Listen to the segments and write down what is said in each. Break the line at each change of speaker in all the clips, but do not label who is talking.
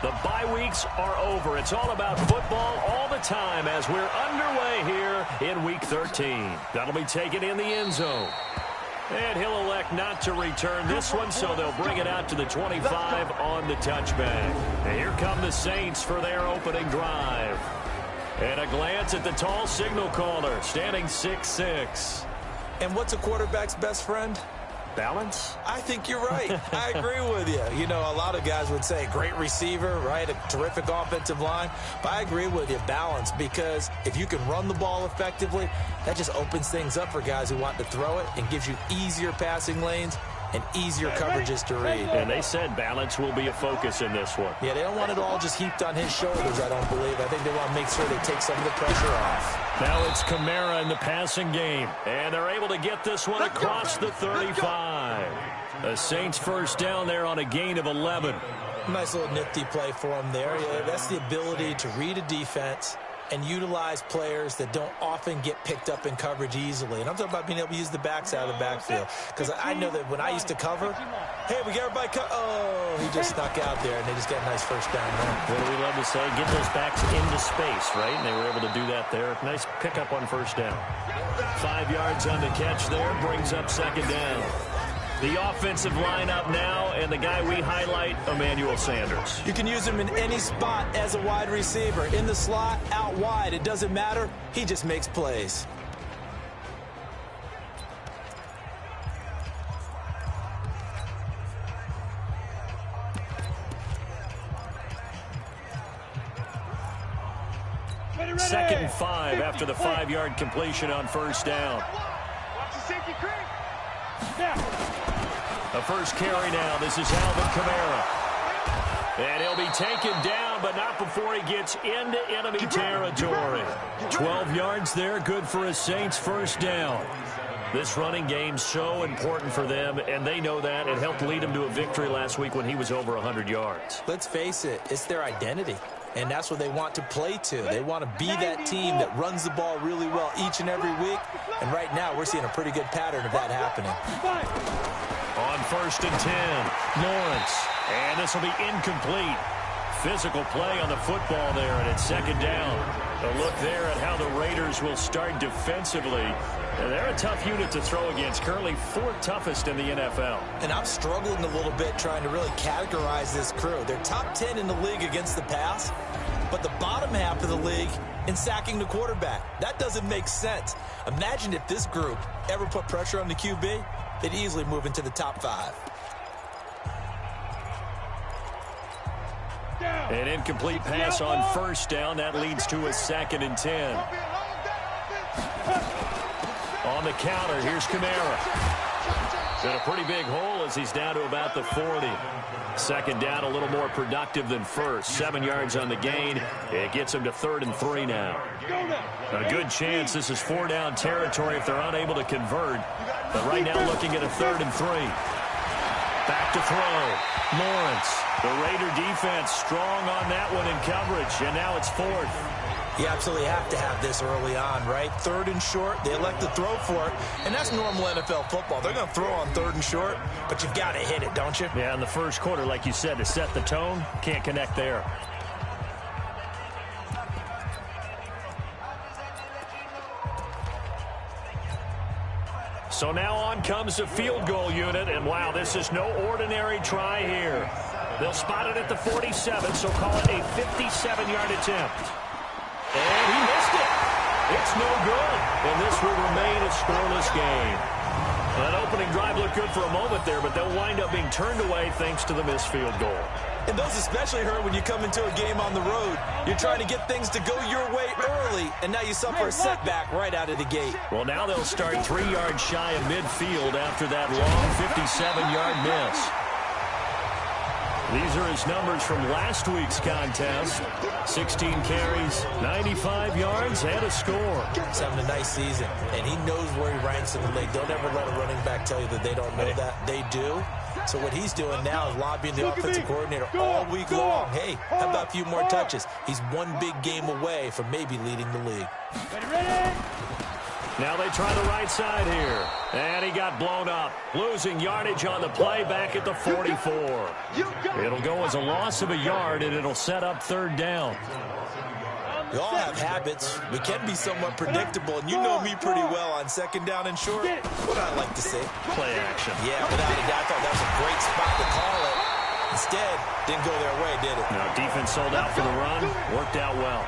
The bye weeks are over. It's all about football all the time as we're underway here in Week 13. That'll be taken in the end zone. And he'll elect not to return this one, so they'll bring it out to the 25 on the touchback. And here come the Saints for their opening drive. And a glance at the tall signal caller, standing 6'6".
And what's a quarterback's best friend?
Balance?
I think you're right. I agree with you. You know, a lot of guys would say great receiver, right? A terrific offensive line. But I agree with you, balance, because if you can run the ball effectively, that just opens things up for guys who want to throw it and gives you easier passing lanes and easier coverages to read.
And they said balance will be a focus in this one.
Yeah, they don't want it all just heaped on his shoulders, I don't believe. I think they want to make sure they take some of the pressure off.
Now it's Kamara in the passing game. And they're able to get this one across the 35. The Saints first down there on a gain of 11.
Nice little nifty play for him there. Yeah, that's the ability to read a defense and utilize players that don't often get picked up in coverage easily. And I'm talking about being able to use the backs out of the backfield. Because I know that when I used to cover, hey, we got everybody oh, he just snuck out there, and they just got a nice first down there.
What do we love to say? Get those backs into space, right? And they were able to do that there. Nice pickup on first down. 5 yards on the catch there, brings up second down. The offensive lineup now, and the guy we highlight, Emmanuel Sanders.
You can use him in any spot as a wide receiver. In the slot, out wide, it doesn't matter. He just makes plays.
Second and 5 after the 5-yard completion on first down.
Watch the safety creep.
The first carry now. This is Alvin Kamara. And he'll be taken down, but not before he gets into enemy territory. 12 yards there, good for a Saints first down. This running game's so important for them, and they know that. It helped lead them to a victory last week when he was over 100 yards.
Let's face it, it's their identity. And that's what they want to play to. They want to be that team that runs the ball really well each and every week. And right now, we're seeing a pretty good pattern of that happening.
On first and 10, Lawrence. And this will be incomplete. Physical play on the football there, and it's second down. A look there at how the Raiders will start defensively. They're a tough unit to throw against, currently 4th toughest in the NFL.
And I'm struggling a little bit trying to really categorize this crew. They're top 10 in the league against the pass, but the bottom half of the league in sacking the quarterback. That doesn't make sense. Imagine if this group ever put pressure on the QB, they'd easily move into the top 5.
An incomplete pass on first down. That leads to a second and 10. On the counter, here's Kamara. Got a pretty big hole as he's down to about the 40. Second down, a little more productive than first. 7 yards on the gain. It gets him to 3rd and 3 now. A good chance this is 4-down territory if they're unable to convert. But right now looking at a 3rd and 3. Back to throw. Lawrence. The Raider defense strong on that one in coverage. And now it's 4th.
You absolutely have to have this early on, right? 3rd and short, they elect to throw for it, and that's normal NFL football. They're going to throw on 3rd and short, but you've got to hit it, don't you?
Yeah, in the first quarter, like you said, to set the tone, can't connect there. So now on comes the field goal unit, and wow, this is no ordinary try here. They'll spot it at the 47, so call it a 57-yard attempt. And he missed it. It's no good. And this will remain a scoreless game. That opening drive looked good for a moment there, but they'll wind up being turned away thanks to the missed field goal.
And those especially hurt when you come into a game on the road. You're trying to get things to go your way early, and now you suffer a setback right out of the gate.
Well, now they'll start 3 yards shy of midfield after that long 57-yard miss. These are his numbers from last week's contest. 16 carries, 95 yards, and a score.
He's having a nice season, and he knows where he ranks in the league. Don't ever let a running back tell you that they don't know that. They do. So what he's doing now is lobbying the offensive coordinator all week long. Hey, how about a few more touches? He's one big game away from maybe leading the league.
Now they try the right side here. And he got blown up. Losing yardage on the play back at the 44. It'll go as a loss of a yard, and it'll set up third down.
We all have habits. We can be somewhat predictable, and you know me pretty well on second down and short. What I like to say.
Play action.
Yeah, without a doubt, I thought that was a great spot to call it. Instead, didn't go their way, did it?
No, defense sold out for the run. Worked out well.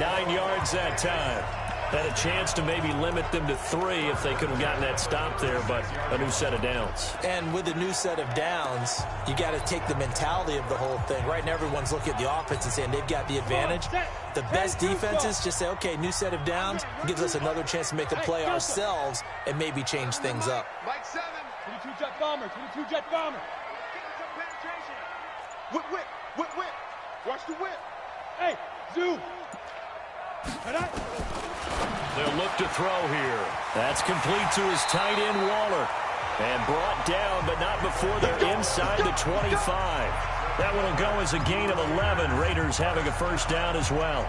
9 yards that time. Had a chance to maybe limit them to 3 if they could have gotten that stop there, but a new set of downs.
And with a new set of downs, you got to take the mentality of the whole thing. Right now, everyone's looking at the offense and saying they've got the advantage. The best defenses just say, okay, new set of downs, gives us another chance to make a play ourselves and maybe change things up.
Mike 7. 22 jet bomber. 22 jet bomber. Whip, whip, whip, whip. Watch the whip. Hey, zoom.
They'll look to throw here. That's complete to his tight end, Waller. And brought down, but not before they're inside the 25. That one will go as a gain of 11. Raiders having a first down as well.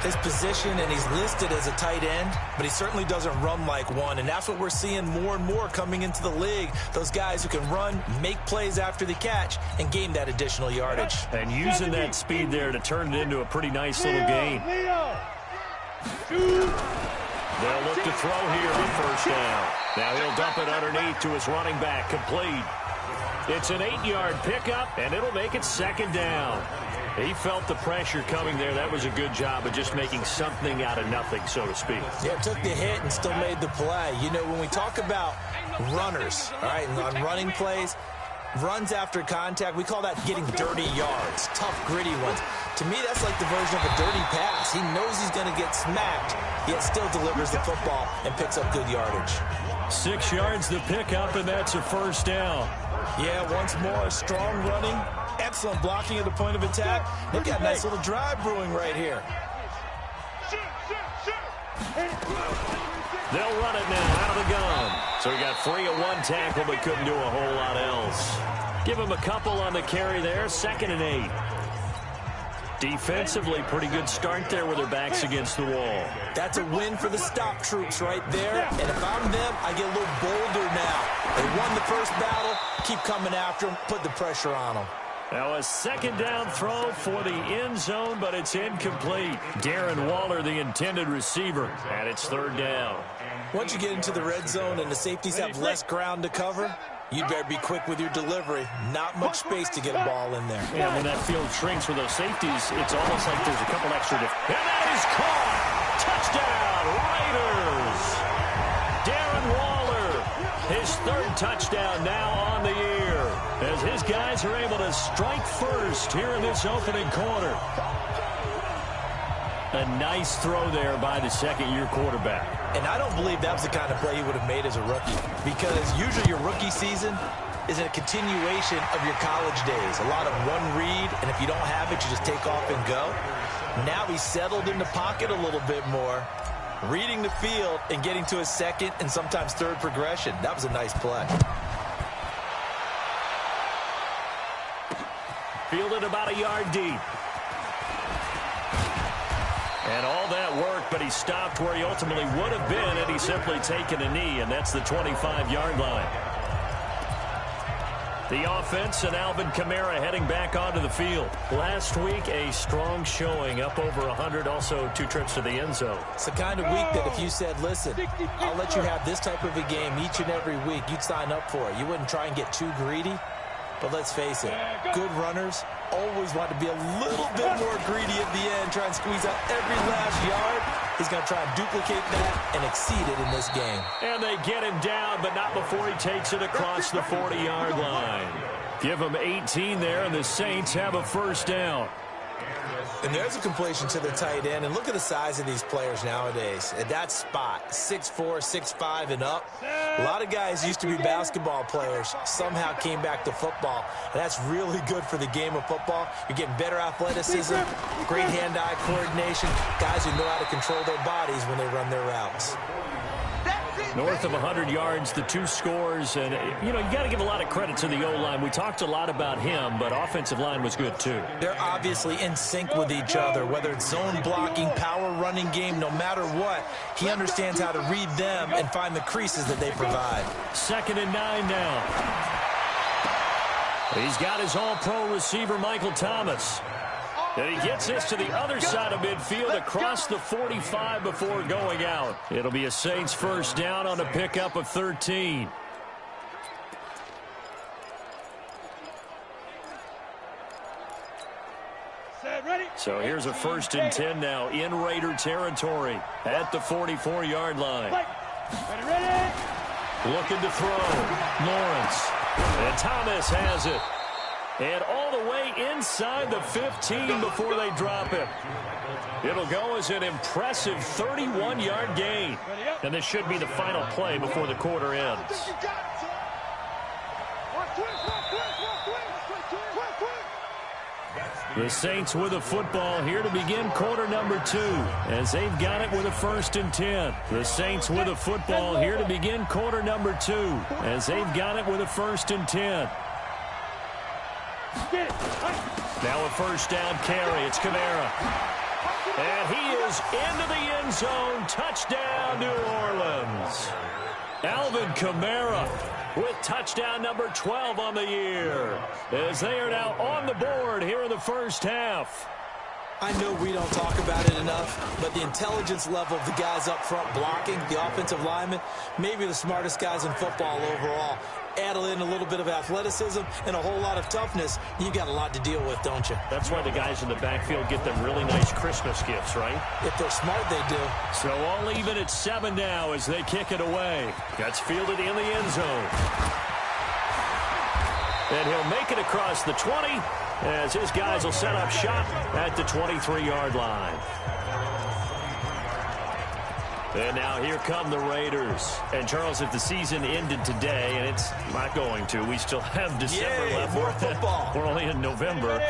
His position, and he's listed as a tight end, but he certainly doesn't run like one, and that's what we're seeing more and more coming into the league. Those guys who can run, make plays after the catch, and gain that additional yardage.
And using that speed there to turn it into a pretty nice little gain. They'll look to throw here on first down. Now he'll dump it underneath to his running back, complete. It's an 8-yard pickup, and it'll make it second down. He felt the pressure coming there. That was a good job of just making something out of nothing, so to speak.
Yeah, took the hit and still made the play. You know, when we talk about runners, all right, on running plays, runs after contact, we call that getting dirty yards, tough, gritty ones. To me, that's like the version of a dirty pass. He knows he's going to get smacked, yet still delivers the football and picks up good yardage.
6 yards the pickup, and that's a first down.
Yeah, once more, strong running, excellent blocking at the point of attack. They've got a nice little drive brewing right here.
They'll run it now out of the gun. So he got free of one tackle, but couldn't do a whole lot else. Give him a couple on the carry there, 2nd and 8. Defensively, pretty good start there with their backs against the wall.
That's a win for the stop troops right there. And if I'm them, I get a little bolder now. They won the first battle, keep coming after them, put the pressure on them.
Now a second down throw for the end zone, but it's incomplete. Darren Waller, the intended receiver, and it's 3rd down.
Once you get into the red zone and the safeties have less ground to cover, you'd better be quick with your delivery. Not much space to get a ball in there.
Yeah, when that field shrinks with those safeties, it's almost like there's a couple extra. And that is caught! Touchdown, Raiders! Darren Waller, his 3rd touchdown now on the year, as his guys are able to strike first here in this opening quarter. A nice throw there by the second-year quarterback.
And I don't believe that was the kind of play he would have made as a rookie, because usually your rookie season is a continuation of your college days. A lot of one read, and if you don't have it, you just take off and go. Now he's settled in the pocket a little bit more, reading the field and getting to his second and sometimes third progression. That was a nice play.
Fielded about a yard deep. And all that work, but he stopped where he ultimately would have been had he simply taken a knee, and that's the 25-yard line. The offense and Alvin Kamara heading back onto the field. Last week, a strong showing, up over 100, also 2 trips to the end zone.
It's the kind of week that if you said, listen, I'll let you have this type of a game each and every week, you'd sign up for it. You wouldn't try and get too greedy. But let's face it, good runners always want to be a little bit more greedy at the end, try and squeeze out every last yard. He's going to try and duplicate that and exceed it in this game.
And they get him down, but not before he takes it across the 40-yard line. Give him 18 there, and the Saints have a first down.
And there's a completion to the tight end. And look at the size of these players nowadays. At that spot, 6'4", 6'5", and up. A lot of guys used to be basketball players, somehow came back to football. And that's really good for the game of football. You're getting better athleticism, great hand-eye coordination, guys who know how to control their bodies when they run their routes.
That's it.
North of 100 yards, the 2 scores. And, you know, you got to give a lot of credit to the O-line. We talked a lot about him, but offensive line was good too.
They're obviously in sync with each other, whether it's zone blocking, power running game, no matter what. He understands how to read them and find the creases that they provide. 2nd and 9 now. He's got his all-pro receiver, Michael Thomas. And he gets this to the other side of midfield across the 45 before going out. It'll be a Saints first down on a pickup of 13. So here's a 1st and 10 now in Raider territory at the 44-yard line. Looking to throw. Lawrence. And Thomas has it. And all the way inside the 15 before they drop it. It'll go as an impressive 31-yard gain. And this should be the final play before the quarter ends. The Saints with a football here to begin quarter number 2 as they've got it with a 1st and 10. The Saints with a football here to begin quarter number 2 as they've got it with a 1st and 10. Now a 1st down carry. It's Kamara. And he is into the end zone. Touchdown, New Orleans. Alvin Kamara with touchdown number 12 on the year, as they are now on the board here in the first half. I know we don't talk about it enough, but the intelligence level of the guys up front blocking, the offensive linemen, maybe the smartest guys in football overall. Add in a little bit of athleticism and a whole lot of toughness, you got a lot to deal with, don't you?
That's why the guys in the backfield get them really nice Christmas gifts, right?
If they're smart, they do.
So all even at 7 now as they kick it away. Gets fielded in the end zone. And he'll make it across the 20 as his guys will set up shop at the 23-yard line. And now here come the Raiders. And, Charles, if the season ended today, and it's not going to, we still have December left.
More football.
We're only in November.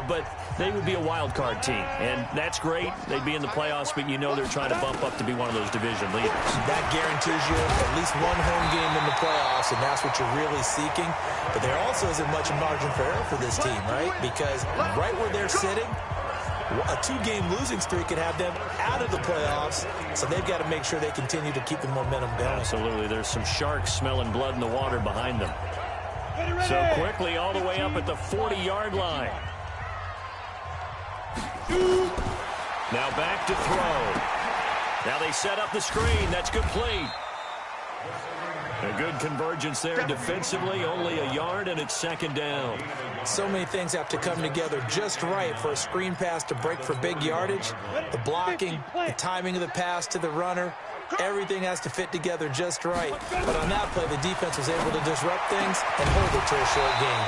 But they would be a wild card team. And that's great. They'd be in the playoffs, but you know they're trying to bump up to be one of those division leaders.
That guarantees you at least one home game in the playoffs, and that's what you're really seeking. But there also isn't much margin for error for this team, right? Because right where they're sitting, a 2-game losing streak could have them out of the playoffs, so they've got to make sure they continue to keep the momentum going.
Absolutely. There's some sharks smelling blood in the water behind them. So quickly all the way up at the 40-yard line. Now back to throw. Now they set up the screen. That's complete. A good convergence there defensively, only a yard, and it's 2nd down.
So many things have to come together just right for a screen pass to break for big yardage. The blocking, the timing of the pass to the runner, everything has to fit together just right. But on that play, the defense was able to disrupt things and hold it to a short game.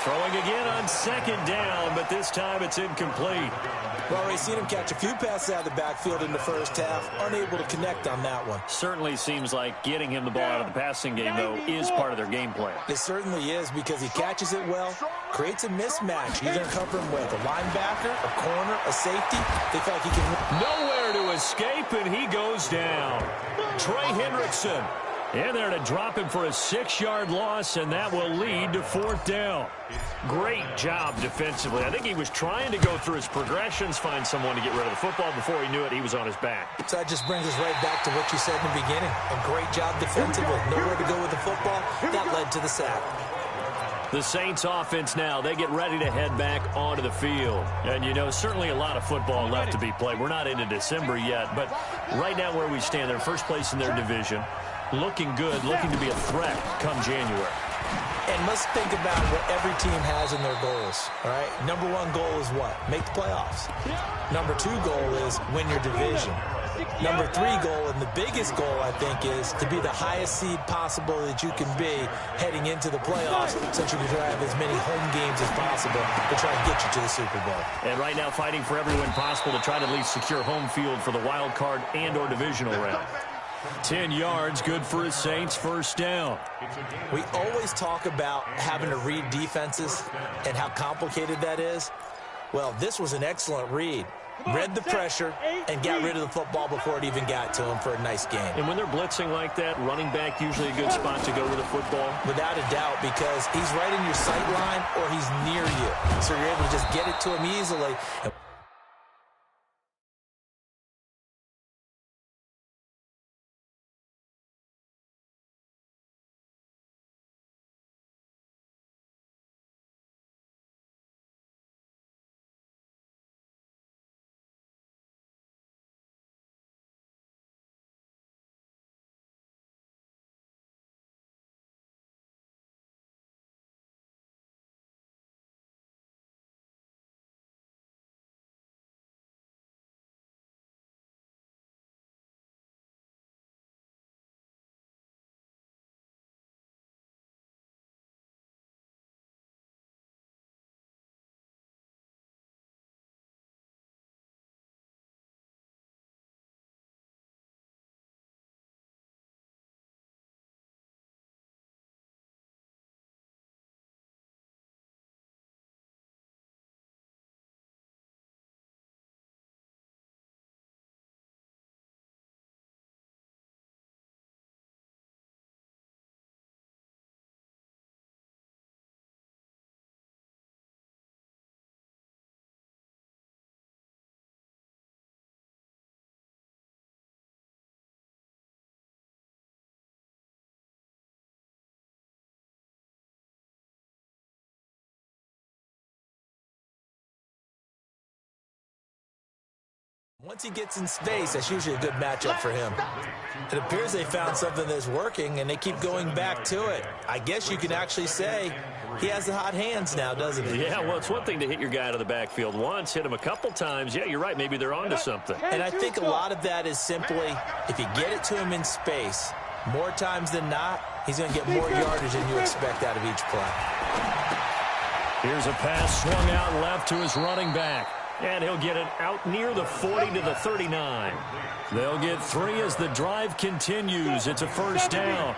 Throwing again on 2nd down, but this time it's incomplete.
We've already seen him catch a few passes out of the backfield in the first half, unable to connect on that one.
Certainly seems like getting him the ball out of the passing game, though, is part of their game plan.
It certainly is, because he catches it well, creates a mismatch. You're going to cover him with a linebacker, a corner, a safety. They feel like he can...
Nowhere to escape, and he goes down. Trey Hendrickson in there to drop him for a 6-yard loss, and that will lead to 4th down. Great job defensively. I think he was trying to go through his progressions, find someone to get rid of the football. Before he knew it, he was on his back.
So that just brings us right back to what you said in the beginning. A great job defensively. Nowhere to go with the football. That led to the sack.
The Saints offense now, they get ready to head back onto the field. And, you know, certainly a lot of football left to be played. We're not into December yet, but right now where we stand, they're first place in their division. Looking good, looking to be a threat come January.
And let's think about what every team has in their goals, all right? Number 1 goal is what? Make the playoffs. Number 2 goal is win your division. Number 3 goal, and the biggest goal, I think, is to be the highest seed possible that you can be heading into the playoffs, so that you can try to have as many home games as possible to try and get you to the Super Bowl.
And right now fighting for every win possible to try to at least secure home field for the wild card and or divisional round. 10 yards, good for his Saints, first down.
We always talk about having to read defenses and how complicated that is. Well, this was an excellent read. read the pressure, and got rid of the football before it even got to him for a nice game.
And when they're blitzing like that, running back usually a good spot to go with the football?
Without a doubt, because he's right in your sight line or he's near you. So you're able to just get it to him easily. Once he gets in space, that's usually a good matchup for him. It appears they found something that's working, and they keep going back to it. I guess you can actually say he has the hot hands now, doesn't he?
Yeah, well, it's one thing to hit your guy out of the backfield once, hit him a couple times. Yeah, you're right. Maybe they're onto something.
And I think a lot of that is simply, if you get it to him in space, more times than not, he's going to get more yardage than you expect out of each play.
Here's a pass swung out left to his running back. And he'll get it out near the 40 to the 39. They'll get 3 as the drive continues. It's a first down.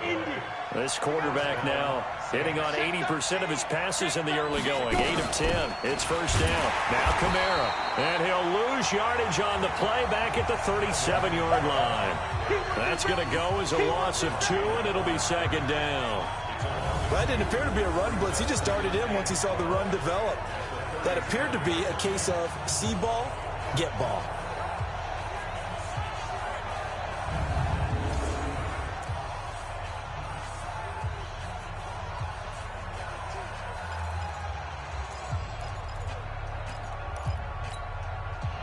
This quarterback now hitting on 80% of his passes in the early going. 8 of 10. It's first down. Now Kamara. And he'll lose yardage on the play back at the 37-yard line. That's going to go as a loss of 2, and it'll be second down.
Well, that didn't appear to be a run blitz. He just darted in once he saw the run develop. That appeared to be a case of see ball, get ball.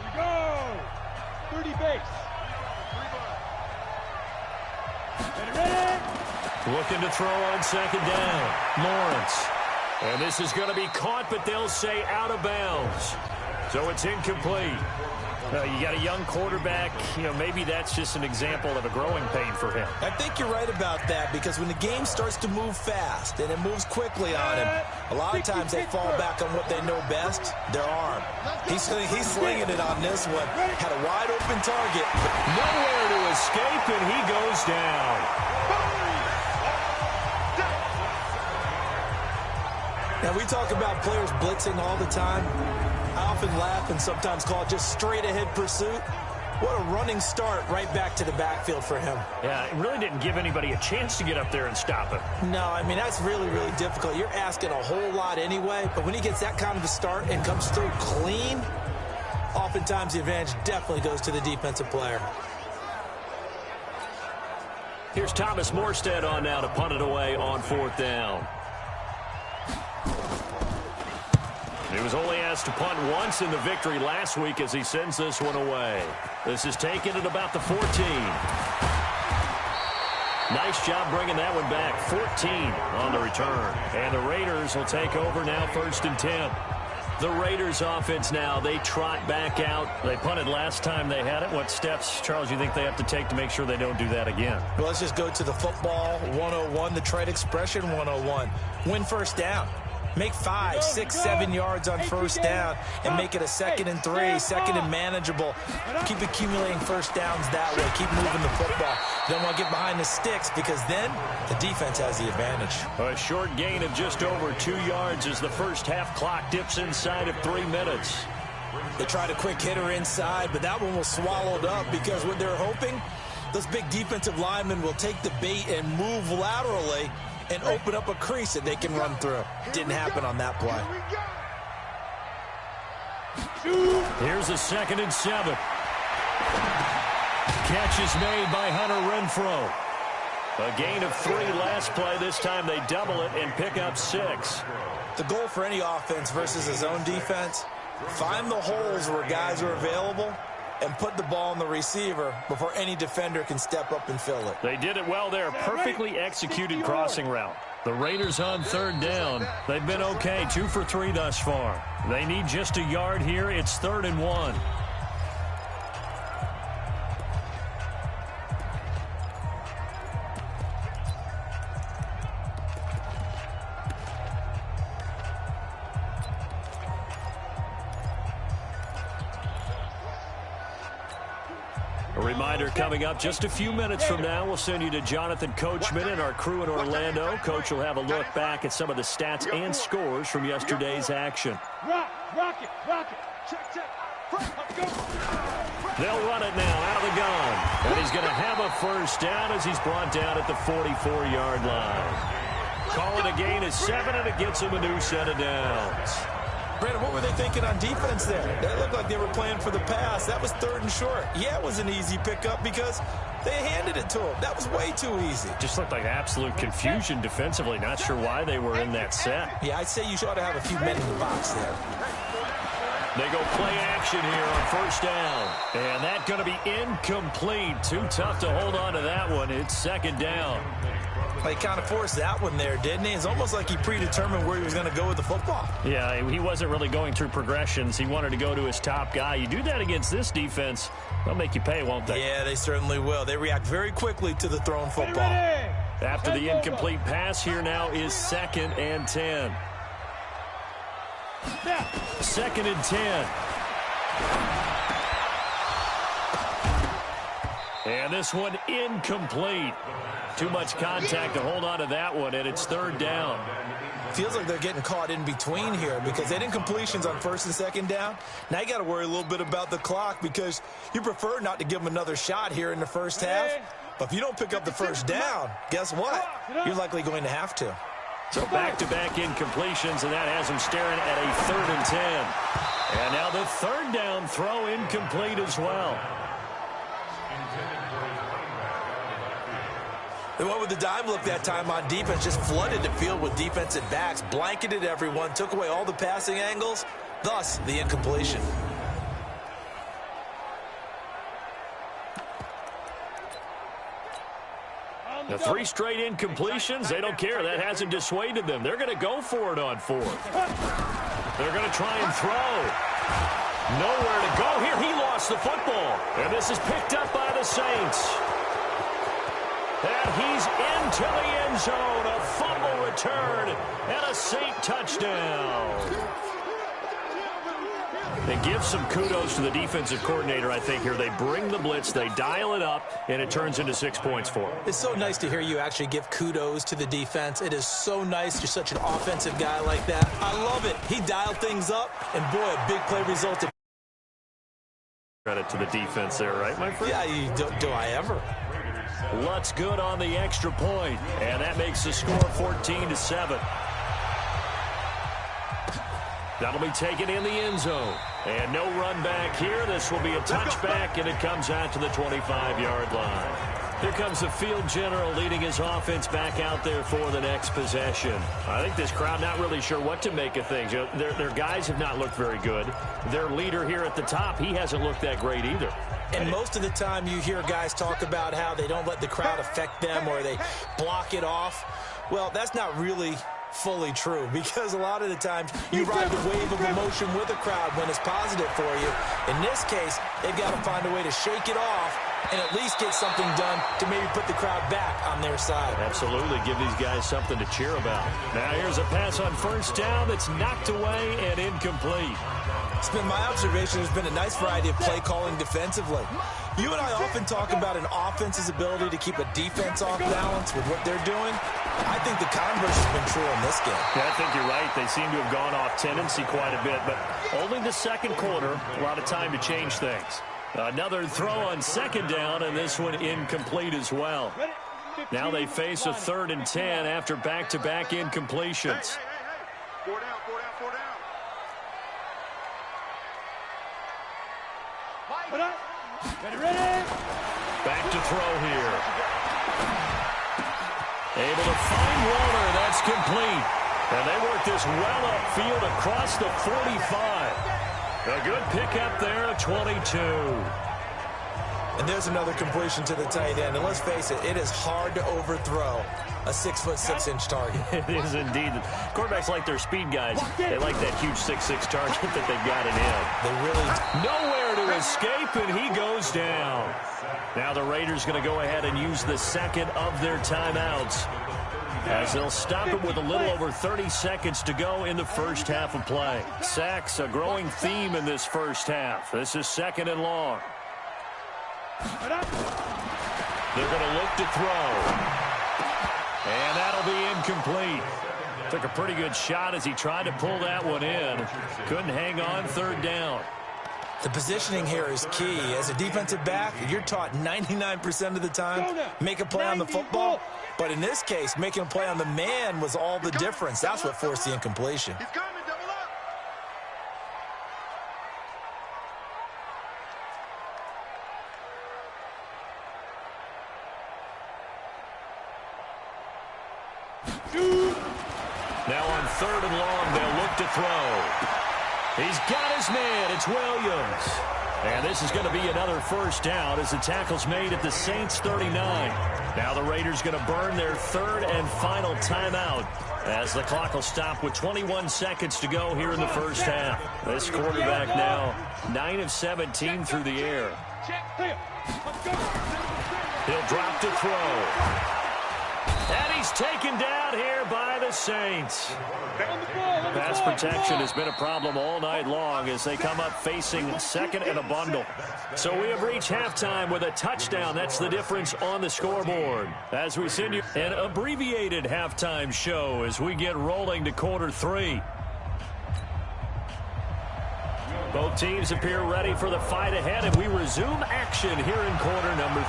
Here we go. 30 base. Ready.
Looking to throw on second down. Lawrence. And this is going to be caught, but they'll say out of bounds. So it's incomplete. You got a young quarterback. Maybe that's just an example of a growing pain for him.
I think you're right about that, because when the game starts to move fast and it moves quickly on him, a lot of times they fall back on what they know best, their arm. He's slinging it on this one. Had a wide open target.
Nowhere to escape, and he goes down.
Now, we talk about players blitzing all the time. I often laugh and sometimes call it just straight-ahead pursuit. What a running start right back to the backfield for him.
Yeah, it really didn't give anybody a chance to get up there and stop him.
No, I mean, that's really, really difficult. You're asking a whole lot anyway, but when he gets that kind of a start and comes through clean, oftentimes the advantage definitely goes to the defensive player.
Here's Thomas Morstead on now to punt it away on 4th down. He was only asked to punt once in the victory last week as he sends this one away. This is taken at about the 14. Nice job bringing that one back. 14 on the return. And the Raiders will take over now, 1st and 10. The Raiders offense now, they trot back out. They punted last time they had it. What steps, Charles, you think they have to take to make sure they don't do that again?
Well, let's just go to the football 101, the trade expression 101. Win first down. Make 5, 6, 7 yards on first down and make it a 2nd and 3, 2nd and manageable. Keep accumulating first downs that way. Keep moving the football. You don't want to get behind the sticks, because then the defense has the advantage.
A short gain of just over 2 yards as the first half clock dips inside of 3 minutes.
They tried a quick hitter inside, but that one was swallowed up because what they're hoping, those big defensive linemen will take the bait and move laterally and open up a crease that they can run through. Didn't happen on that play.
Here's a 2nd and 7. Catch is made by Hunter Renfrow. A gain of 3 last play. This time they double it and pick up 6.
The goal for any offense versus a zone defense, find the holes where guys are available and put the ball on the receiver before any defender can step up and fill it.
They did it well there. Perfectly executed crossing route. The Raiders on 3rd down. They've been okay. 2 for 3 thus far. They need just a yard here. It's 3rd and 1. A reminder coming up just a few minutes from now, we'll send you to Jonathan Coachman and our crew in Orlando. Coach will have a look back at some of the stats and scores from yesterday's action.
Rock it. Check.
They'll run it now out of the gun. And he's going to have a 1st down as he's brought down at the 44-yard line. Call it a gain of 7, and it gets him a new set of downs.
Brandon, what were they thinking on defense there? That looked like they were playing for the pass. That was 3rd and short. Yeah, it was an easy pickup because they handed it to him. That was way too easy.
Just looked like absolute confusion defensively. Not sure why they were in that set.
Yeah, I'd say you ought to have a few men in the box there.
They go play action here on 1st down. And that's going to be incomplete. Too tough to hold on to that one. It's 2nd down.
He kind of forced that one there, didn't he? It's almost like he predetermined where he was going to go with the football.
Yeah, he wasn't really going through progressions. He wanted to go to his top guy. You do that against this defense, they'll make you pay, won't they?
Yeah, they certainly will. They react very quickly to the thrown football.
After the incomplete pass, here now is 2nd and 10. 2nd and 10. And this one incomplete. Too much contact to hold on to that one, and it's 3rd down.
Feels like they're getting caught in between here because they had incompletions on 1st and 2nd down. Now you got to worry a little bit about the clock because you prefer not to give them another shot here in the 1st half. But if you don't pick up the 1st down, guess what? You're likely going to have to.
So back-to-back incompletions, and that has them staring at a 3rd and 10. And now the 3rd down throw incomplete as well.
They went with the dime look that time on defense, just flooded the field with defensive backs, blanketed everyone, took away all the passing angles, thus the incompletion.
The 3 straight incompletions, they don't care. That hasn't dissuaded them. They're going to go for it on 4th. They're going to try and throw. Nowhere to go here. He lost the football. And this is picked up by the Saints. And he's into the end zone. A fumble return and a Saint touchdown. And give some kudos to the defensive coordinator, I think, here. They bring the blitz, they dial it up, and it turns into 6 points for them.
It's so nice to hear you actually give kudos to the defense. It is so nice. You're such an offensive guy like that. I love it. He dialed things up, and boy, a big play resulted.
Credit to the defense there, right, my friend?
Yeah, do I ever?
Lutz good on the extra point, and that makes the score 14-7. That'll be taken in the end zone. And no run back here. This will be a touchback, and it comes out to the 25-yard line. Here comes the field general leading his offense back out there for the next possession. I think this crowd not really sure what to make of things. You know, their guys have not looked very good. Their leader here at the top, he hasn't looked that great either.
And most of the time you hear guys talk about how they don't let the crowd affect them or they block it off. Well, that's not really fully true because a lot of the times you ride the wave of emotion with a crowd when it's positive for you. In this case, they've got to find a way to shake it off and at least get something done to maybe put the crowd back on their side.
Absolutely. Give these guys something to cheer about. Now here's a pass on first down that's knocked away and incomplete.
It's been my observation there's been a nice variety of play calling defensively. You and I often talk about an offense's ability to keep a defense off balance with what they're doing. I think the converse has been true in this game.
Yeah, I think you're right. They seem to have gone off tendency quite a bit, but only the second quarter, a lot of time to change things. Another throw on second down, and this one incomplete as well. Now they face a 3rd and 10 after back-to-back incompletions.
Four down, four down, four down.
Ready?
Back to throw here. Able to find Waller. That's complete. And they work this well upfield across the 45. A good pickup there at 22.
And there's another completion to the tight end. And let's face it, it is hard to overthrow a 6'6" target.
It is indeed. Quarterbacks like their speed guys. They like that huge 6'6" target that they've got in him.
They really
nowhere to escape, and he goes down. Now the Raiders going to go ahead and use the second of their timeouts, as they'll stop it with a little over 30 seconds to go in the first half of play. Sacks, a growing theme in this first half. This is 2nd and long. They're going to look to throw. And that'll be incomplete. Took a pretty good shot as he tried to pull that one in. Couldn't hang on 3rd down.
The positioning here is key. As a defensive back, you're taught 99% of the time, make a play on the football. But in this case, making a play on the man was all the difference. That's what forced the incompletion.
He's coming, double up.
Now on 3rd and long, they'll look to throw. He's got his man. It's Williams. And this is going to be another first down as the tackle's made at the Saints 39. Now the Raiders going to burn their 3rd and final timeout as the clock will stop with 21 seconds to go here in the first half. This quarterback now 9 of 17 through the air. He'll drop to throw. And he's taken down here by the Saints. Pass protection has been a problem all night long as they come up facing 2nd and a bundle. So we have reached halftime with a touchdown. That's the difference on the scoreboard. As we send you an abbreviated halftime show as we get rolling to quarter 3. Both teams appear ready for the fight ahead, and we resume action here in quarter number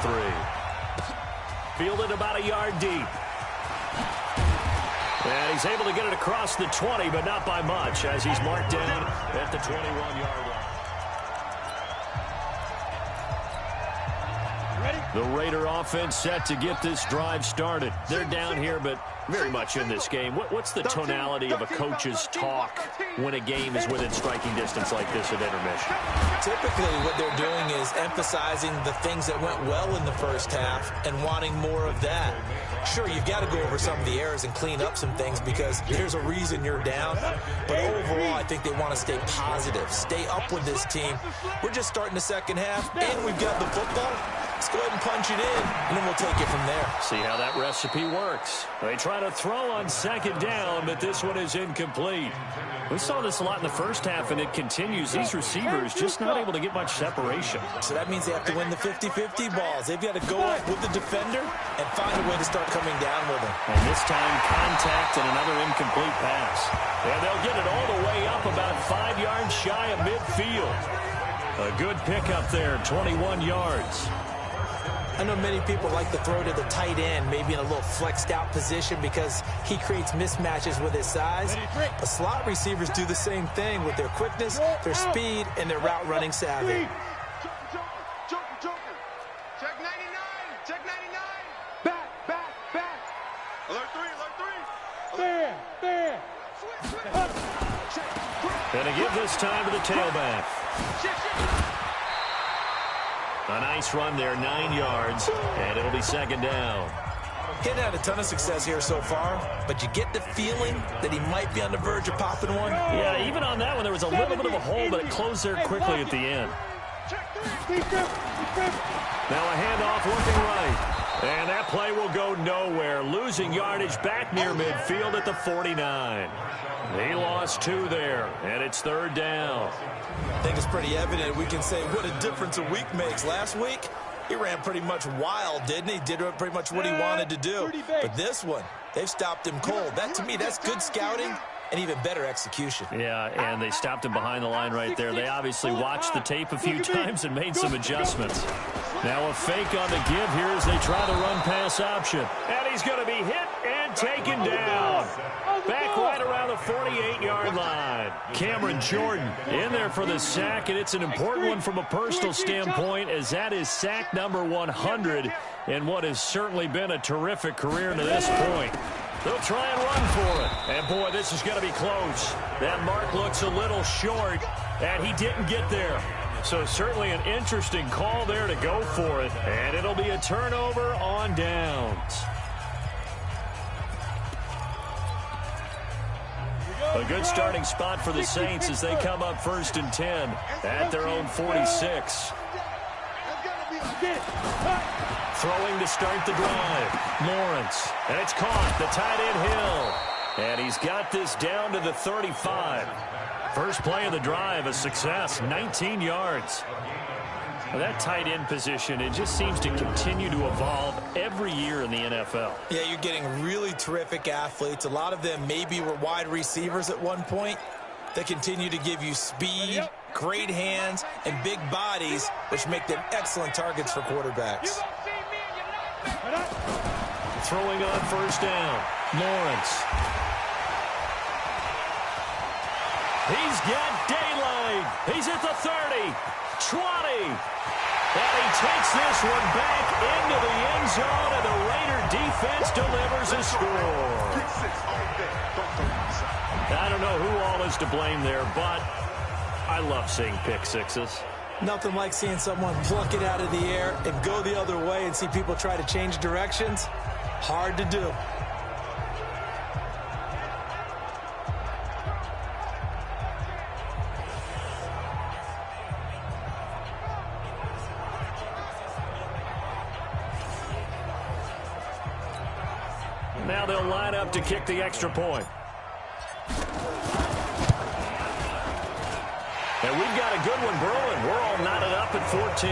3. Fielded about a yard deep. And he's able to get it across the 20, but not by much, as he's marked down at the 21-yard line. The Raider offense set to get this drive started. They're down here, but very much in this game. What's the tonality of a coach's talk when a game is within striking distance like this at intermission?
Typically, what they're doing is emphasizing the things that went well in the first half and wanting more of that. Sure, you've got to go over some of the errors and clean up some things because there's a reason you're down. But overall, I think they want to stay positive, stay up with this team. We're just starting the second half, and we've got the football. Let's go ahead and punch it in, and then we'll take it from there.
See how that recipe works. They try to throw on second down, but this one is incomplete. We saw this a lot in the first half, and it continues. These receivers just not able to get much separation.
So that means they have to win the 50-50 balls. They've got to go up with the defender and find a way to start coming down with him.
And this time, contact and another incomplete pass. And they'll get it all the way up about 5 yards shy of midfield. A good pickup there, 21 yards.
I know many people like to throw to the tight end, maybe in a little flexed out position because he creates mismatches with his size. But slot receivers do the same thing with their quickness, their speed, and their route running savvy.
Joker. Check 99. Check 99. Back. Alert 3.
And to give this time to the tailback. A nice run there, 9 yards, and it'll be second down.
He hadn't had a ton of success here so far, but you get the feeling that he might be on the verge of popping one.
Yeah, even on that one, there was a little bit of a hole, but it closed there quickly at the end. Now a handoff looking right. And that play will go nowhere, losing yardage back near midfield at the 49. He lost 2 there, and it's third down.
I think it's pretty evident we can say what a difference a week makes. Last week, He ran pretty much wild, didn't he? Did pretty much what he wanted to do. But this one, they've stopped him cold. That, to me, that's good scouting and even better execution.
Yeah, and they stopped him behind the line right there. They obviously watched the tape a few times and made some adjustments. Now a fake on the give here as they try the run-pass option. And he's going to be hit and taken down. Back right around the 48-yard line. Cameron Jordan in there for the sack, and it's an important one from a personal standpoint, as that is sack number 100 in what has certainly been a terrific career to this point. They'll try and run for it. And, boy, this is going to be close. That mark looks a little short, and he didn't get there. So certainly an interesting call there to go for it. And it'll be a turnover on downs. A good starting spot for the Saints as they come up 1st and 10 at their own 46. Throwing to start the drive. Lawrence. And it's caught. The tight end Hill. And he's got this down to the 35. First play of the drive, a success. 19 yards. Well, that tight end position, it just seems to continue to evolve every year in the NFL.
Yeah, you're getting really terrific athletes. A lot of them maybe were wide receivers at one point. They continue to give you speed, great hands, and big bodies, which make them excellent targets for quarterbacks.
Throwing on 1st down. Lawrence. He's got daylight. He's at the 30. 20. And he takes this one back into the end zone, and the Raider defense delivers a score. I don't know who all is to blame there, but I love seeing pick sixes.
Nothing like seeing someone pluck it out of the air and go the other way and see people try to change directions. Hard to do.
Now they'll line up to kick the extra point. And we've got a good one brewing. We're all knotted up at 14.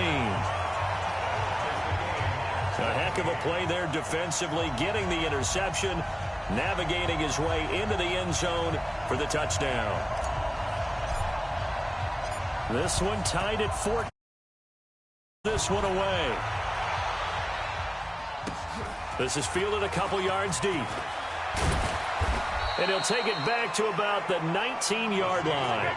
A heck of a play there defensively, getting the interception, navigating his way into the end zone for the touchdown. This one tied at 14. This one away. This is fielded a couple yards deep. And he'll take it back to about the 19-yard line.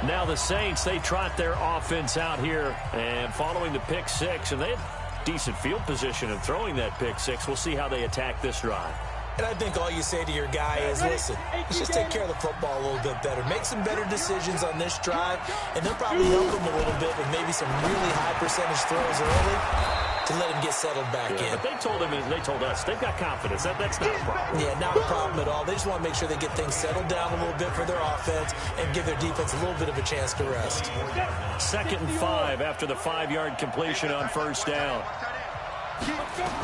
Now the Saints, they trot their offense out here, and following the pick six, and they have decent field position in throwing that pick six. We'll see how they attack this drive.
And I think all you say to your guy is, listen, let's just take care of the football a little bit better. Make some better decisions on this drive, and they'll probably help him a little bit with maybe some really high percentage throws early to let him get settled back in.
But they told him, they told us, they've got confidence. That's not a problem.
Yeah, not a problem at all. They just want to make sure they get things settled down a little bit for their offense and give their defense a little bit of a chance to rest.
2nd and 5 after the 5-yard completion on 1st down.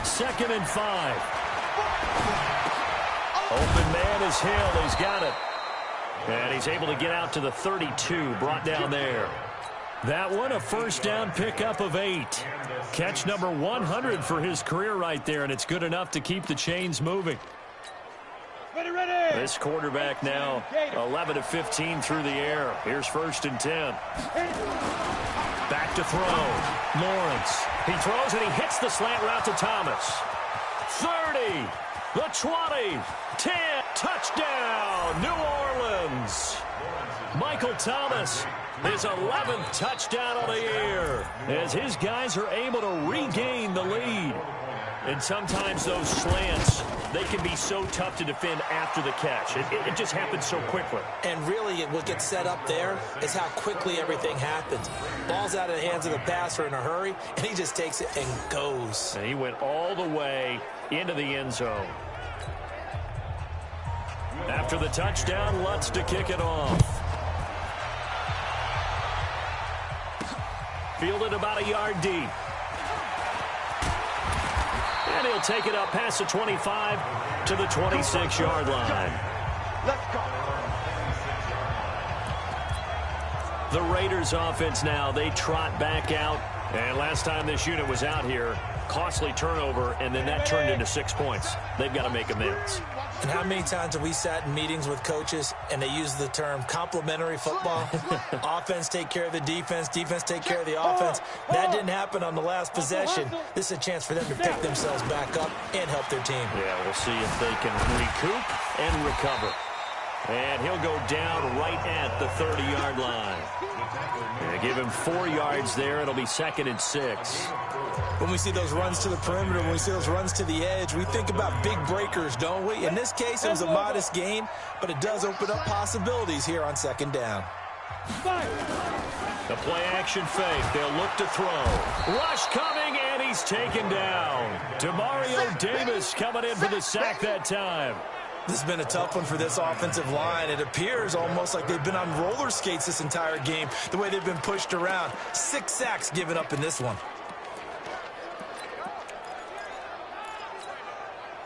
2nd and 5. Open man is Hill. He's got it. And he's able to get out to the 32, brought down there. That one, a 1st down pickup of 8. Catch number 100 for his career right there, and it's good enough to keep the chains moving. This quarterback now 11 of 15 through the air. Here's 1st and 10. Back to throw. Lawrence. He throws and he hits the slant route to Thomas. 30. The 20. 10. Touchdown, New Orleans. Michael Thomas, his 11th touchdown of the year, as his guys are able to regain the lead. And sometimes those slants, they can be so tough to defend after the catch. It just happens so quickly.
And really, what gets set up there is how quickly everything happens. Ball's out of the hands of the passer in a hurry, and he just takes it and goes.
And he went all the way into the end zone. After the touchdown, Lutz to kick it off. Fielded about a yard deep. And he'll take it up past the 25 to the 26-yard line.
Let's go.
The Raiders offense now, they trot back out. And last time this unit was out here, costly turnover, and then that turned into 6 points. They've got to make amends.
And how many times have we sat in meetings with coaches and they use the term complementary football? Offense take care of the defense, defense take care of the offense. That didn't happen on the last possession. This is a chance for them to pick themselves back up and help their team.
Yeah, we'll see if they can recoup and recover. And he'll go down right at the 30-yard line. And give him 4 yards there. It'll be 2nd and 6.
When we see those runs to the perimeter, when we see those runs to the edge, we think about big breakers, don't we? In this case, it was a modest gain, but it does open up possibilities here on 2nd down.
The play-action fake. They'll look to throw. Rush coming, and he's taken down. Demario Davis coming in for the sack that time.
This has been a tough one for this offensive line. It appears almost like they've been on roller skates this entire game, the way they've been pushed around. 6 sacks given up in this one.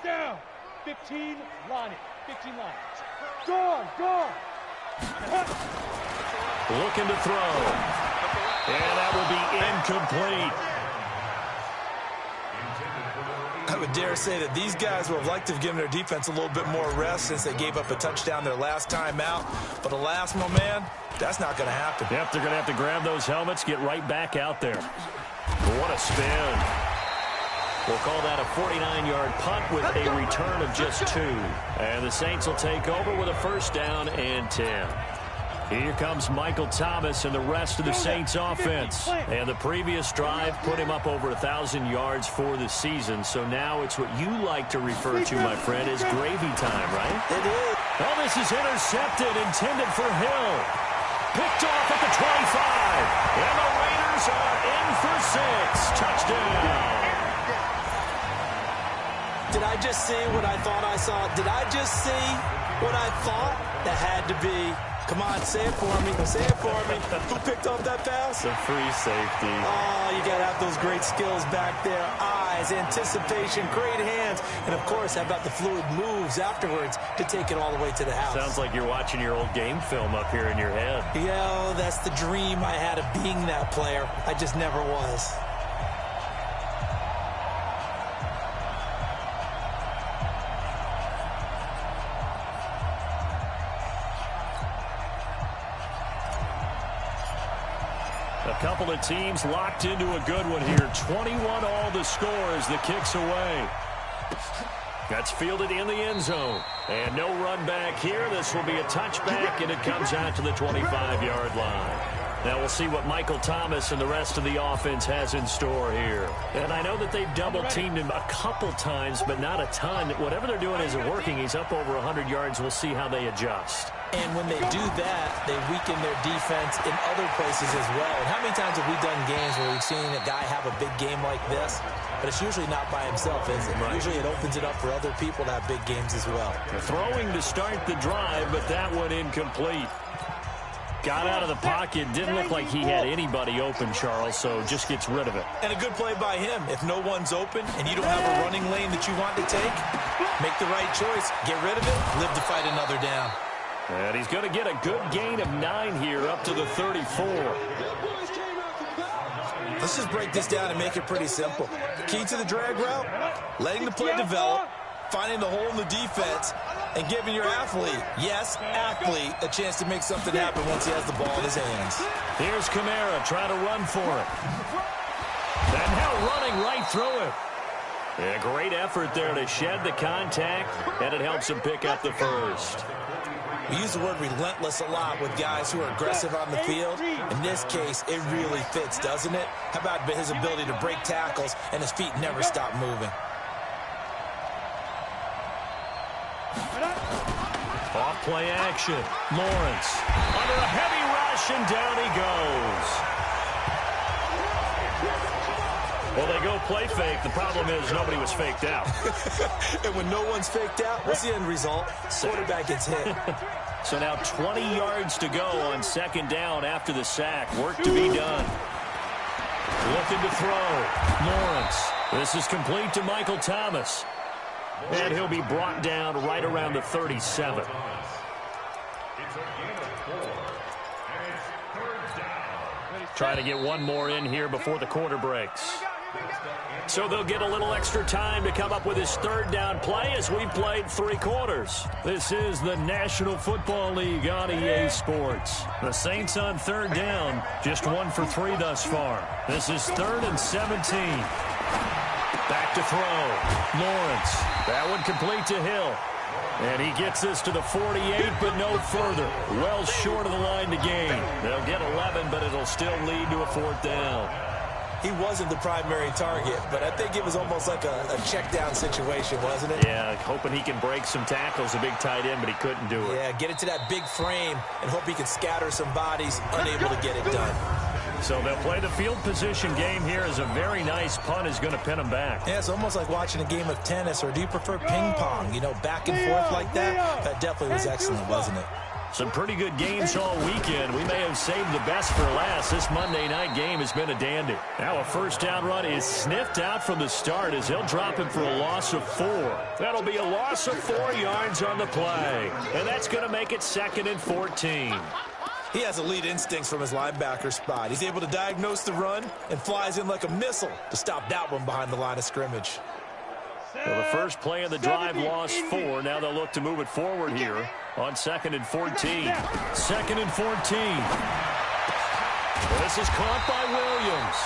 Down. 15 line. 15 line. Go.
Looking to throw. And that will be incomplete.
I would dare say that these guys would have liked to have given their defense a little bit more rest since they gave up a touchdown their last time out. But alas, my man, that's not going to happen.
Yep, they're going to have to grab those helmets, get right back out there. What a spin. We'll call that a 49-yard punt with a return of just 2. And the Saints will take over with a 1st down and 10. Here comes Michael Thomas and the rest of the Saints offense. And the previous drive put him up over 1,000 yards for the season. So now it's what you like to refer to, my friend, as gravy time, right?
It is.
Oh, this is intercepted, intended for Hill. Picked off at the 25. And the Raiders are in for 6. Touchdown.
Did I just see what I thought I saw? Did I just see what I thought? That had to be. Come on, say it for me. Say it for me. Who picked off that pass?
The free safety.
Oh, you got to have those great skills back there. Eyes, anticipation, great hands. And, of course, how about the fluid moves afterwards to take it all the way to the house?
Sounds like you're watching your old game film up here in your head.
Yeah, that's the dream I had of being that player. I just never was.
A couple of teams locked into a good one here. 21 all the score as the kick's away. That's fielded in the end zone. And no run back here. This will be a touchback, and it comes out to the 25-yard line. Now we'll see what Michael Thomas and the rest of the offense has in store here. And I know that they've double-teamed him a couple times, but not a ton. Whatever they're doing isn't working. He's up over 100 yards. We'll see how they adjust.
And when they do that, they weaken their defense in other places as well. And how many times have we done games where we've seen a guy have a big game like this? But it's usually not by himself, is it? Right. Usually it opens it up for other people to have big games as well.
Throwing to start the drive, but that one incomplete. Got out of the pocket. Didn't look like he had anybody open, Charles, so just gets rid of it.
And a good play by him. If no one's open and you don't have a running lane that you want to take, make the right choice. Get rid of it. Live to fight another down.
And he's going to get a good gain of 9 here up to the 34.
Let's just break this down and make it pretty simple. Key to the drag route, letting the play develop, finding the hole in the defense, and giving your athlete, yes, athlete, a chance to make something happen once he has the ball in his hands.
Here's Kamara trying to run for it. And now running right through it. Yeah, great effort there to shed the contact, and it helps him pick up the first.
We use the word relentless a lot with guys who are aggressive on the field. In this case, it really fits, doesn't it? How about his ability to break tackles and his feet never stop moving?
Off play action. Lawrence under a heavy rush, and down he goes. Well, they go play fake. The problem is nobody was faked out.
And when no one's faked out, what's the end result? Quarterback gets hit.
So now 20 yards to go on 2nd down after the sack. Work to be done. Looking to throw. Lawrence. This is complete to Michael Thomas. And he'll be brought down right around the 37. Trying to get one more in here before the quarter breaks. So they'll get a little extra time to come up with his third down play as we've played 3 quarters. This is the National Football League on EA Sports. The Saints on third down, just 1 for 3 thus far. This is 3rd and 17. Back to throw. Lawrence. That one complete to Hill. And he gets this to the 48, but no further. Well short of the line to gain. They'll get 11, but it'll still lead to a 4th down.
He wasn't the primary target, but I think it was almost like a check down situation, wasn't it?
Yeah, hoping he can break some tackles, a big tight end, but he couldn't do it.
Yeah, get it to that big frame and hope he can scatter some bodies, unable to get it done.
So they'll play the field position game here as a very nice punt is going to pin them back.
Yeah, it's almost like watching a game of tennis, or do you prefer ping pong? You know, back and forth like that? That definitely was excellent, wasn't it?
Some pretty good games all weekend. We may have saved the best for last. This Monday night game has been a dandy. Now a first down run is sniffed out from the start as he'll drop him for a loss of 4. That'll be a loss of 4 yards on the play. And that's going to make it 2nd and 14.
He has elite instincts from his linebacker spot. He's able to diagnose the run and flies in like a missile to stop that one behind the line of scrimmage.
Well, the first play of the drive lost 4. Now they'll look to move it forward here on 2nd and 14. 2nd and 14. This is caught by Williams.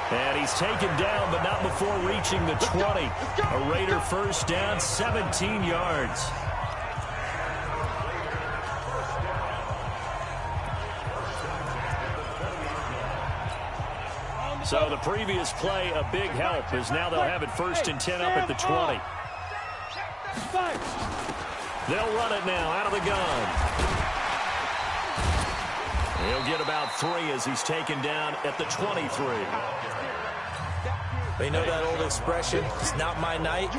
And he's taken down, but not before reaching the 20. A Raider first down, 17 yards. So the previous play, a big help, as now they'll have it 1st and 10 up at the 20. They'll run it now out of the gun. He'll get about 3 as he's taken down at the 23.
They know that old expression, it's not my night.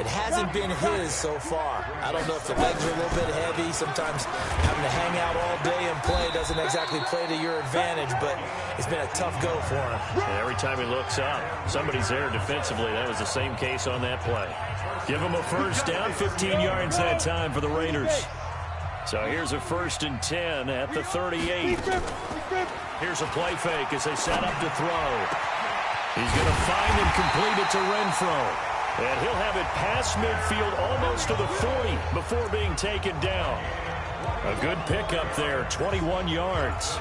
It hasn't been his so far. I don't know if the legs are a little bit heavy. Sometimes having to hang out all day and play doesn't exactly play to your advantage, but it's been a tough go for him.
And every time he looks up, somebody's there defensively. That was the same case on that play. Give him a first down, 15 yards that time for the Raiders. So here's a 1st and 10 at the 38. Here's a play fake as they set up to throw. He's going to find and complete it to Renfro. And he'll have it past midfield almost to the 40 before being taken down. A good pickup there, 21 yards.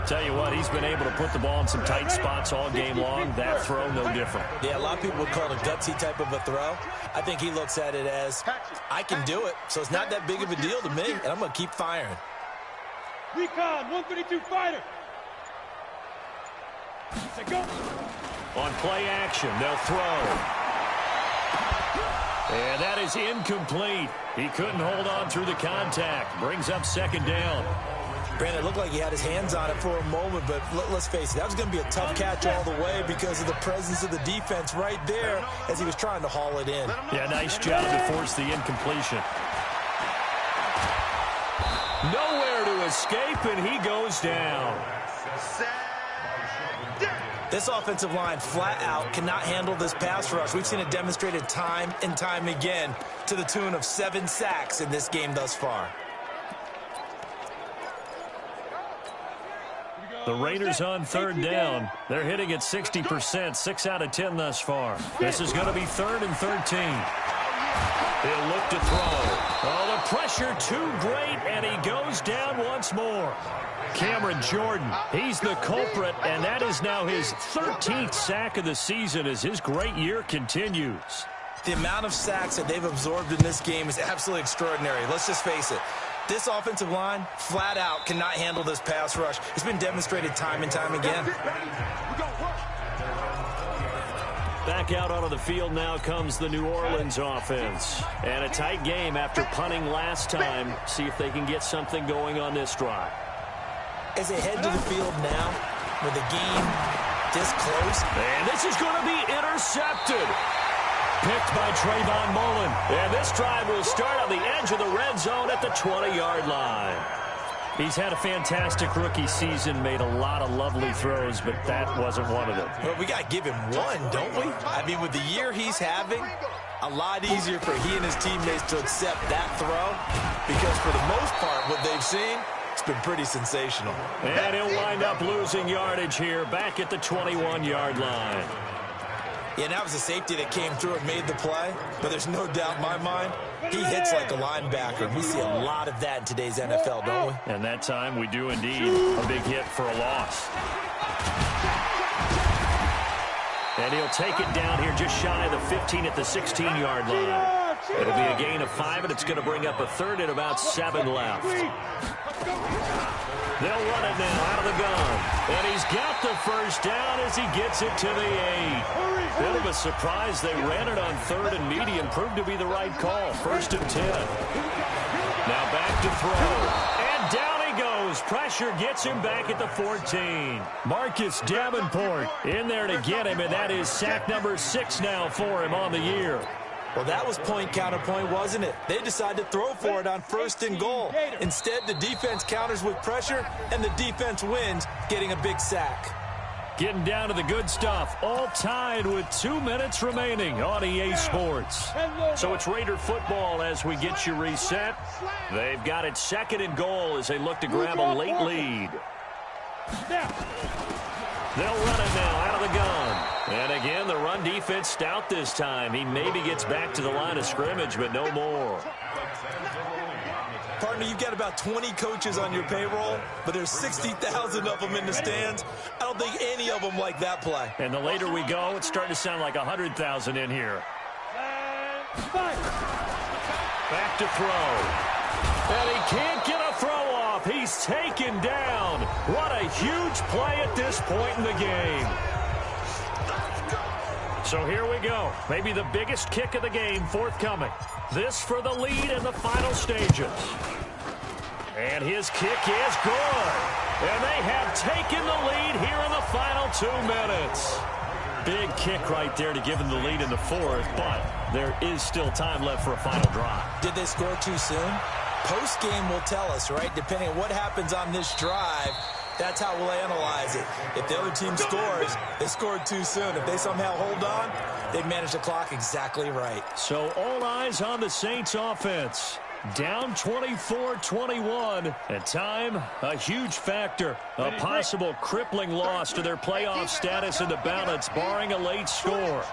Tell you what, he's been able to put the ball in some tight spots all game long. That throw, no different.
Yeah, a lot of people would call it a gutsy type of a throw. I think he looks at it as, I can do it, so it's not that big of a deal to me, and I'm going to keep firing.
Recon, 132 fighter. Go.
On play action, they'll throw. And that is incomplete. He couldn't hold on through the contact. Brings up 2nd down.
Brandon, it looked like he had his hands on it for a moment, but let's face it, that was going to be a tough catch all the way because of the presence of the defense right there as he was trying to haul it in.
Yeah, nice job to force the incompletion. Nowhere to escape, and he goes down.
This offensive line flat out cannot handle this pass rush. We've seen it demonstrated time and time again to the tune of 7 sacks in this game thus far.
The Raiders on 3rd down. They're hitting at 60%, 6 out of 10 thus far. This is going to be 3rd and 13. He'll look to throw. Oh, the pressure too great, and he goes down once more. Cameron Jordan, he's the culprit, and that is now his 13th sack of the season as his great year continues.
The amount of sacks that they've absorbed in this game is absolutely extraordinary. Let's just face it. This offensive line, flat out, cannot handle this pass rush. It's been demonstrated time and time again.
Back out onto the field now comes the New Orleans offense. And a tight game after punting last time. See if they can get something going on this drive.
As they head to the field now, with the game this close.
And this is going to be intercepted. Picked by Trayvon Mullen. And this drive will start on the edge of the red zone at the 20-yard line. He's had a fantastic rookie season, made a lot of lovely throws, but that wasn't one of them.
Well, we got to give him one, don't we? I mean, with the year he's having, a lot easier for he and his teammates to accept that throw because for the most part, what they've seen, It's been pretty sensational.
And he'll wind up losing yardage here back at the 21-yard line.
Yeah, and that was a safety that came through and made the play, but there's no doubt in my mind, he hits like a linebacker, and we see a lot of that in today's NFL, don't we?
And that time we do indeed a big hit for a loss. And he'll take it down here just shy of the 15 at the 16-yard line. It'll be a gain of 5, and it's going to bring up a third and about 7 left. They'll run it now out of the gun. And he's got the first down as he gets it to the 8. Bit of a surprise. They ran it on third and medium. Proved to be the right call. 1st and 10. Now back to throw. And down he goes. Pressure gets him back at the 14. Marcus Davenport in there to get him, and that is sack number 6 now for him on the year.
Well, that was point counterpoint, wasn't it? They decided to throw for it on 1st and goal. Instead, the defense counters with pressure, and the defense wins, getting a big sack.
Getting down to the good stuff, all tied with 2 minutes remaining on EA Sports. So it's Raider football as we get you reset. They've got it 2nd and goal as they look to grab a late lead. They'll run it now out of the gun. And again, the run defense stout this time. He maybe gets back to the line of scrimmage, but no more.
Partner, you've got about 20 coaches on your payroll, but there's 60,000 of them in the stands. I don't think any of them like that play.
And the later we go, it's starting to sound like 100,000 in here. Back to throw. And he can't get a throw off. He's taken down. What a huge play at this point in the game. So here we go. Maybe the biggest kick of the game forthcoming. This for the lead in the final stages. And his kick is good. And they have taken the lead here in the final 2 minutes. Big kick right there to give them the lead in the 4th, but there is still time left for a final drive.
Did they score too soon? Post-game will tell us, right? Depending on what happens on this drive, that's how we'll analyze it. If the other team scores, they scored too soon. If they somehow hold on, they've managed the clock exactly right.
So all eyes on the Saints offense. Down 24-21. At time, a huge factor. A possible crippling loss to their playoff status in the balance, barring a late score.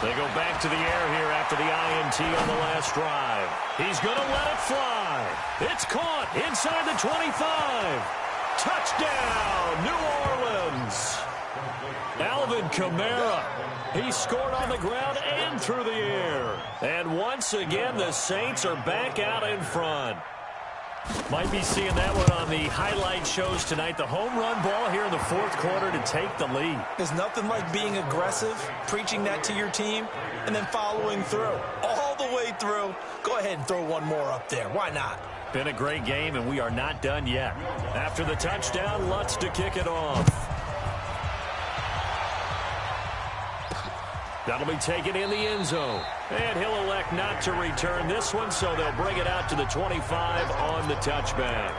They go back to the air here after the INT on the last drive. He's going to let it fly. It's caught inside the 25. Touchdown, New Orleans. Alvin Kamara. He scored on the ground and through the air. And once again, the Saints are back out in front. Might be seeing that one on the highlight shows tonight. The home run ball here in the 4th quarter to take the lead.
There's nothing like being aggressive, preaching that to your team, and then following through. All the way through. Go ahead and throw one more up there. Why not?
Been a great game, and we are not done yet. After the touchdown, Lutz to kick it off. That'll be taken in the end zone. And he'll elect not to return this one, so they'll bring it out to the 25 on the touchback.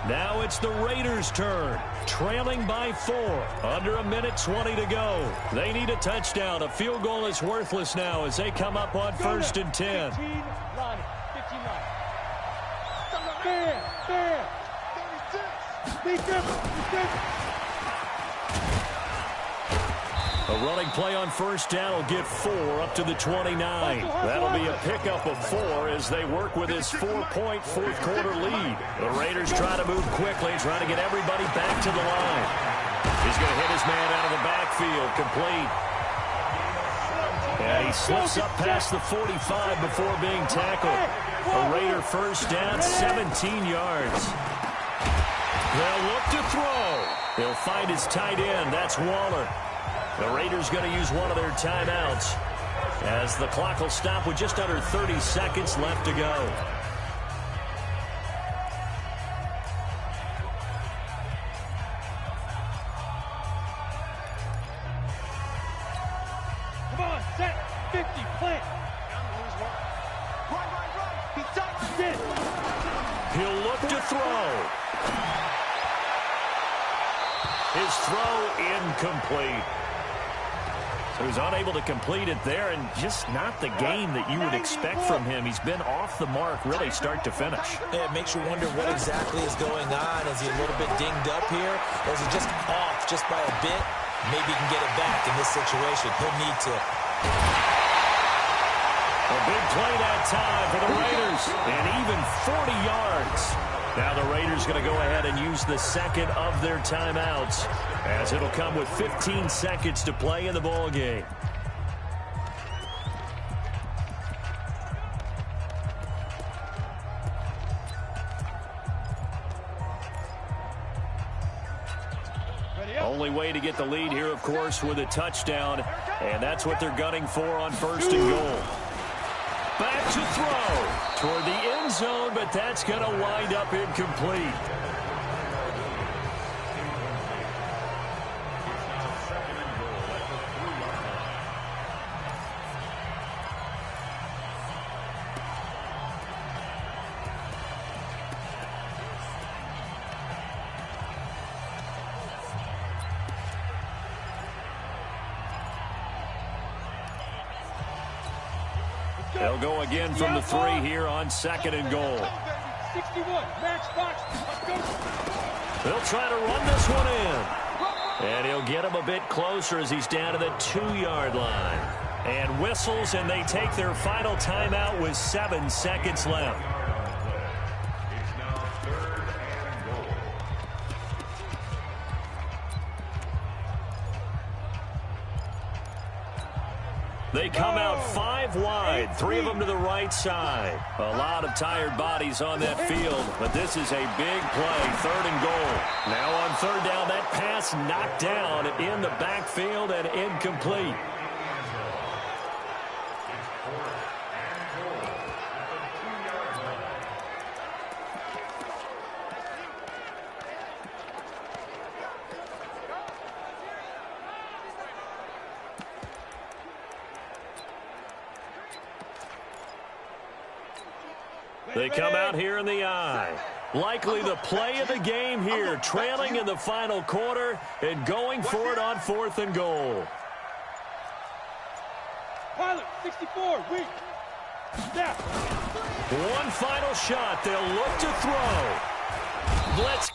Now it's the Raiders' turn, trailing by 4. Under 1:20 to go. They need a touchdown. A field goal is worthless now as they come up on 1st and 10.
15 line.
A running play on 1st down will get 4 up to the 29. That'll be a pickup of 4 as they work with his 4-point 4th quarter lead. The Raiders try to move quickly, trying to get everybody back to the line. He's going to hit his man out of the backfield, complete. And he slips up past the 45 before being tackled. A Raider 1st down, 17 yards. They'll look to throw. He'll find his tight end. That's Waller. The Raiders going to use one of their timeouts as the clock will stop with just under 30 seconds left to go.
Come on, set, 50, plant.
Right. He touched it.
He'll look to throw. His throw incomplete. who's unable to complete it there, and just not the game that you would expect from him. He's been off the mark really start to finish.
Yeah, it makes you wonder what exactly is going on. Is he a little bit dinged up here? Or is he just off just by a bit? Maybe he can get it back in this situation. He'll need to.
A big play that time for the Raiders, and even 40 yards. Now the Raiders going to go ahead and use the second of their timeouts, as it'll come with 15 seconds to play in the ball game. Only way to get the lead here, of course, with a touchdown, and that's what they're gunning for on 1st and goal. Back to throw toward the end zone, but that's going to wind up incomplete. They'll go again from the 3 here on 2nd and goal.
61, match box. Let's go.
They'll try to run this one in. And he'll get him a bit closer as he's down to the 2-yard line. And whistles, and they take their final timeout with 7 seconds left. They come out 5 wide, 3 of them to the right side. A lot of tired bodies on that field, but this is a big play, 3rd and goal. Now on 3rd down, that pass knocked down in the backfield and incomplete. They come out here in the eye. Likely the play of the game here, trailing in the final quarter and going for it on 4th and goal.
Pilot, 64, weak. Snap.
One final shot. They'll look to throw. Blitz